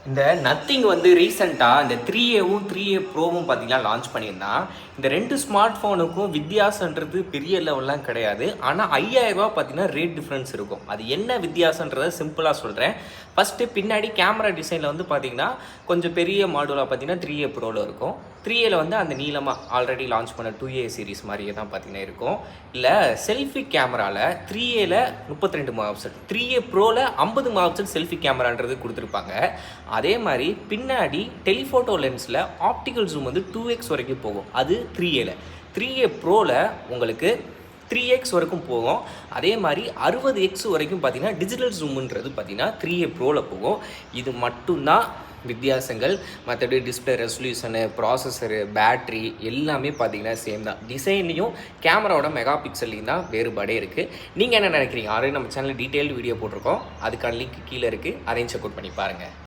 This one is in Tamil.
இந்த நத்திங் வந்து ரீசெண்டாக இந்த 3ஏவும் 3ஏ ப்ரோவும் பார்த்தீங்கன்னா லான்ச் பண்ணியிருந்தான். இந்த 2 ஸ்மார்ட் ஃபோனுக்கும் வித்தியாசன்றது பெரிய லெவல்லாம் கிடையாது. ஆனால் 5000 பார்த்தீங்கன்னா ரேட் டிஃப்ரென்ஸ் இருக்கும். அது என்ன வித்தியாசன்றதை சிம்பிளாக சொல்கிறேன். ஃபஸ்ட்டு பின்னாடி கேமரா டிசைனில் வந்து பார்த்தீங்கன்னா கொஞ்சம் பெரிய மாடலாக பார்த்தீங்கன்னா 3ஏ ப்ரோவில் இருக்கும். 3ஏல வந்து அந்த நீளமாக ஆல்ரெடி லான்ச் பண்ண 2ஏ சீரிஸ் மாதிரியே தான் பார்த்தீங்கன்னா இருக்கும். இல்லை செல்ஃபி கேமராவில் 3ஏல 32 மெகாபிக்சல், 3ஏ ப்ரோவில் 50 மெகாபிக்சல் செல்ஃபி கேமரான்றது கொடுத்துருப்பாங்க. அதே மாதிரி பின்னாடி டெலிஃபோட்டோ லென்ஸில் ஆப்டிக்கல் ஜூம் வந்து 2x வரைக்கும் போகும். அது 3ஏல. 3ஏ ப்ரோவில் உங்களுக்கு 3x வரைக்கும் போகும். அதே மாதிரி 60x வரைக்கும் பார்த்தீங்கன்னா டிஜிட்டல் ஜூமுன்றது பார்த்தீங்கன்னா 3ஏ ப்ரோவில் போகும். இது மட்டும்தான் வித்தியாசங்கள். மற்றபடி டிஸ்பிளே ரெசல்யூஷனு, ப்ராசஸரு, பேட்ரி எல்லாமே பார்த்தீங்கன்னா சேம் தான். டிசைன்லையும் கேமராவோட மெகா பிக்சல்லையும் தான் வேறுபாடே இருக்குது. நீங்கள் என்ன நினைக்கிறீங்க? ஆல்ரெடி நம்ம சேனலில் டீட்டெயில்டு வீடியோ போட்டிருக்கோம். அதுக்கான லிங்க் கீழே இருக்குது. அதையும் செக் அவுட் பண்ணி பாருங்கள்.